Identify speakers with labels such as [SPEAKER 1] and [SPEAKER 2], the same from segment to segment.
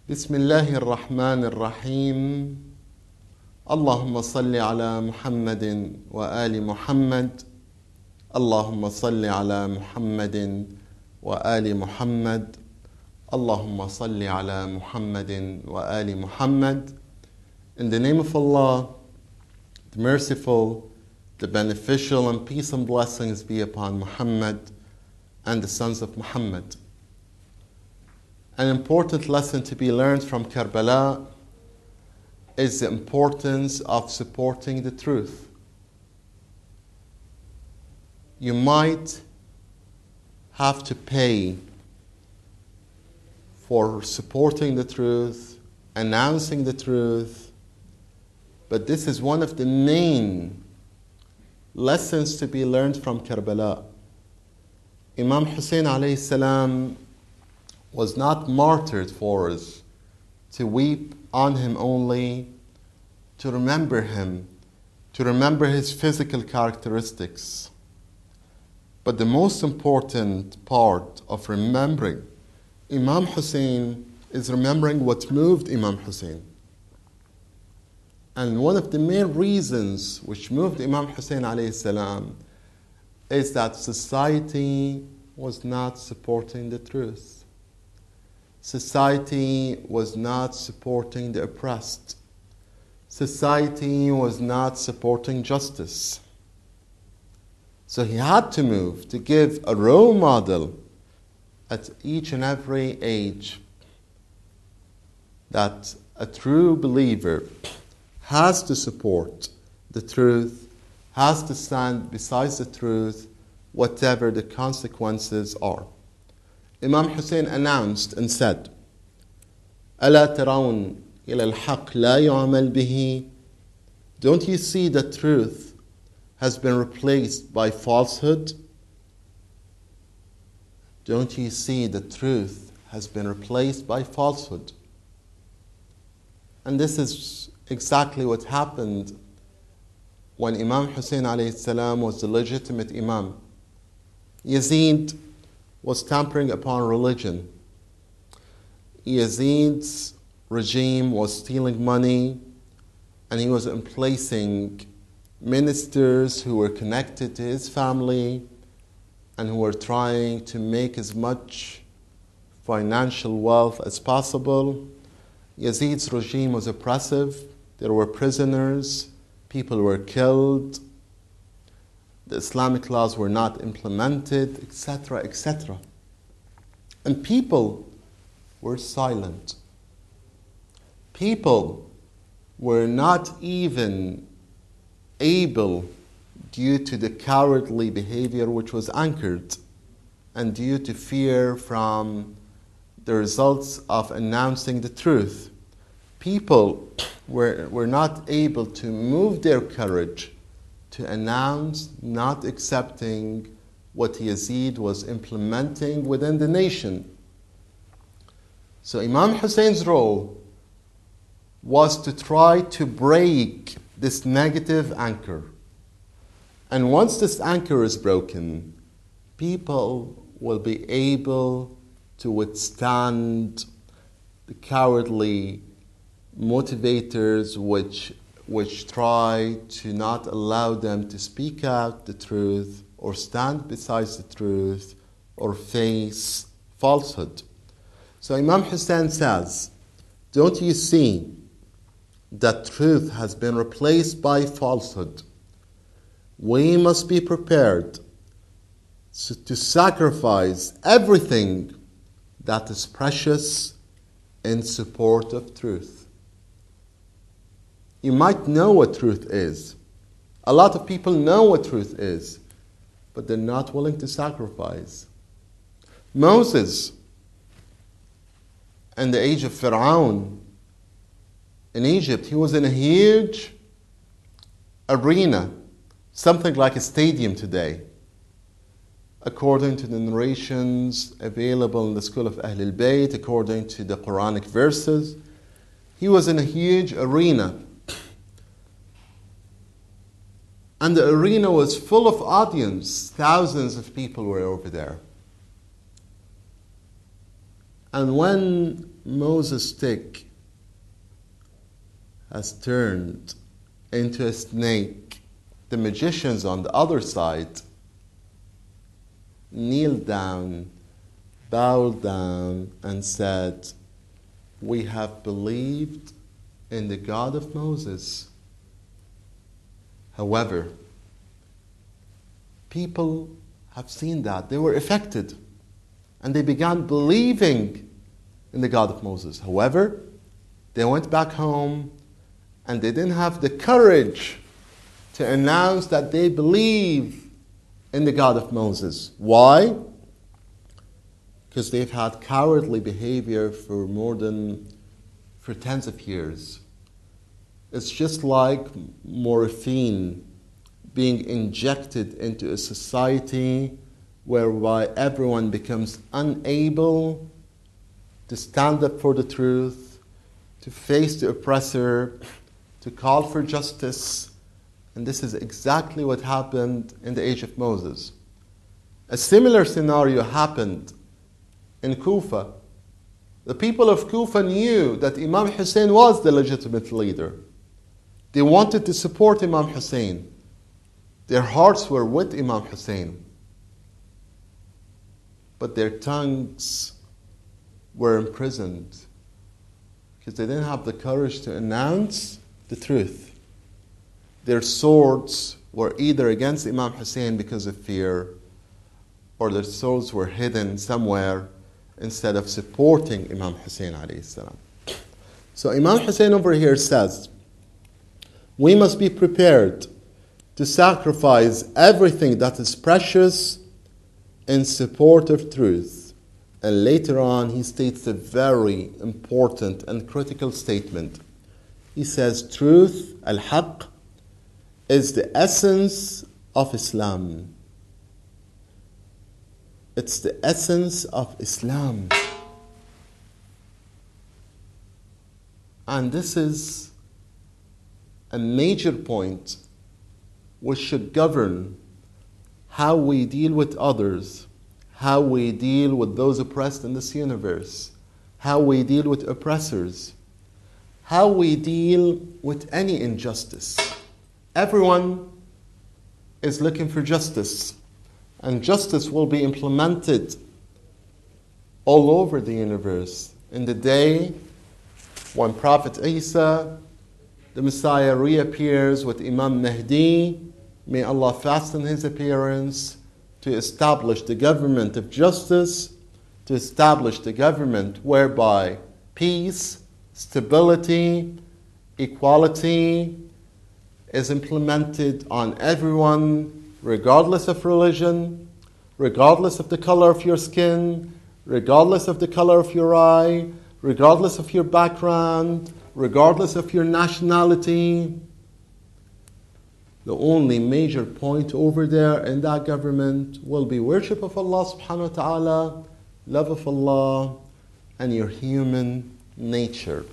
[SPEAKER 1] بسم الله الرحمن الرحيم. اللهم صل على محمد وآل محمد. اللهم صل على محمد وآل محمد. اللهم صل على محمد وآل محمد. In the name of Allah, the merciful, the beneficial, and peace and blessings be upon Muhammad and the sons of Muhammad. An important lesson to be learned from Karbala'a is the importance of supporting the truth. You might have to pay for supporting the truth, announcing the truth, but this is one of the main lessons to be learned from Karbala'a. Imam Husain alayhi salam was not martyred for us to weep on him only, to remember him, to remember his physical characteristics. But the most important part of remembering Imam Hussein is remembering what moved Imam Hussein. And one of the main reasons which moved Imam Hussein alayhi salam is that society was not supporting the truth. Society was not supporting the oppressed. Society was not supporting justice. So he had to move to give a role model at each and every age that a true believer has to support the truth, has to stand beside the truth, whatever the consequences are. Imam Hussein announced and said, أَلَا تَرَوْنَ إِلَى الْحَقِّ لَا يُعْمَلْ بِهِ. Don't you see that truth has been replaced by falsehood? Don't you see that truth has been replaced by falsehood? And this is exactly what happened when Imam Hussein alayhi salam was the legitimate Imam. Yazid was tampering upon religion. Yazid's regime was stealing money, and he was emplacing ministers who were connected to his family and who were trying to make as much financial wealth as possible. Yazid's regime was oppressive. There were prisoners, people were killed, the Islamic laws were not implemented, etc., etc. And people were silent. People were not even able, due to the cowardly behavior which was anchored, and due to fear from the results of announcing the truth, people were not able to move their courage to announce not accepting what Yazid was implementing within the nation. So Imam Hussein's role was to try to break this negative anchor. And once this anchor is broken, people will be able to withstand the cowardly motivators which try to not allow them to speak out the truth or stand beside the truth or face falsehood. So Imam Hussein says, don't you see that truth has been replaced by falsehood? We must be prepared to sacrifice everything that is precious in support of truth. You might know what truth is. A lot of people know what truth is, but they're not willing to sacrifice. Moses in the age of Pharaoh in Egypt, he was in a huge arena, something like a stadium today, according to the narrations available in the school of Ahlul Bayt, according to the Quranic verses. He was in a huge arena. And the arena was full of audience. Thousands of people were over there. And when Moses' stick has turned into a snake, the magicians on the other side kneeled down, bowed down, and said, "We have believed in the God of Moses." However, people have seen that. They were affected, and they began believing in the God of Moses. However, they went back home, and they didn't have the courage to announce that they believe in the God of Moses. Why? Because they've had cowardly behavior for tens of years. It's just like morphine being injected into a society whereby everyone becomes unable to stand up for the truth, to face the oppressor, to call for justice. And this is exactly what happened in the age of Moses. A similar scenario happened in Kufa. The people of Kufa knew that Imam Hussein was the legitimate leader. They wanted to support Imam Hussein. Their hearts were with Imam Hussein. But their tongues were imprisoned because they didn't have the courage to announce the truth. Their swords were either against Imam Hussein because of fear, or their swords were hidden somewhere instead of supporting Imam Hussein alayhi salam. So Imam Hussein over here says, we must be prepared to sacrifice everything that is precious in support of truth. And later on, he states a very important and critical statement. He says, truth, al-haq, is the essence of Islam. It's the essence of Islam. And this is a major point which should govern how we deal with others, how we deal with those oppressed in this universe, how we deal with oppressors, how we deal with any injustice. Everyone is looking for justice, and justice will be implemented all over the universe. In the day when Prophet Isa, the Messiah, reappears with Imam Mahdi, may Allah fasten his appearance to establish the government of justice, to establish the government whereby peace, stability, equality is implemented on everyone, regardless of religion, regardless of the color of your skin, regardless of the color of your eye, regardless of your background, regardless of your nationality. The only major point over there in that government will be worship of Allah subhanahu wa ta'ala, love of Allah, and your human nature.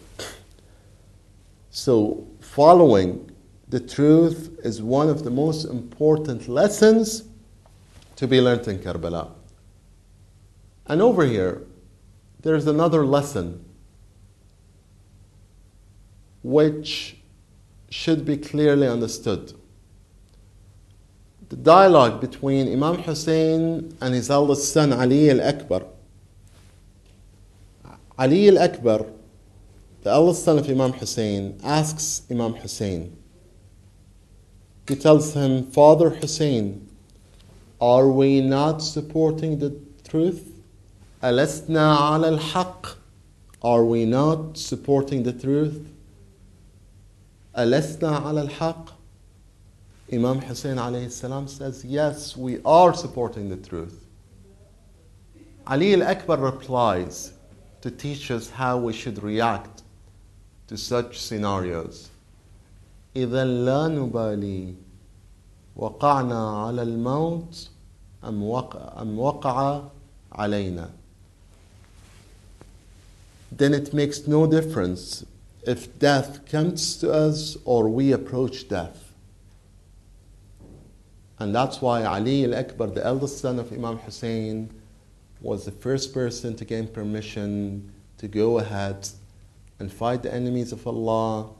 [SPEAKER 1] So following the truth is one of the most important lessons to be learned in Karbala. And over here, there's another lesson which should be clearly understood. The dialogue between Imam Hussein and his eldest son Ali al-Akbar. Ali al-Akbar, the eldest son of Imam Hussein, asks Imam Hussein. He tells him, Father Hussein, are we not supporting the truth? أَلَسْنَا عَلَى الْحَقِّ? Are we not supporting the truth? أَلَسْنَا عَلَى الْحَقِّ? Imam Hussein alayhi salam says, yes, we are supporting the truth. Ali al-Akbar replies to teach us how we should react to such scenarios. إذا لا نبالي وقعنا على الموت أم وقع علينا. Then it makes no difference if death comes to us or we approach death. And that's why Ali al-Akbar, the eldest son of Imam Hussein, was the first person to gain permission to go ahead and fight the enemies of Allah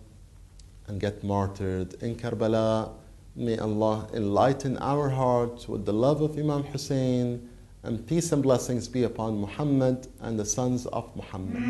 [SPEAKER 1] and get martyred in Karbala. May Allah enlighten our hearts with the love of Imam Hussein, and peace and blessings be upon Muhammad and the sons of Muhammad.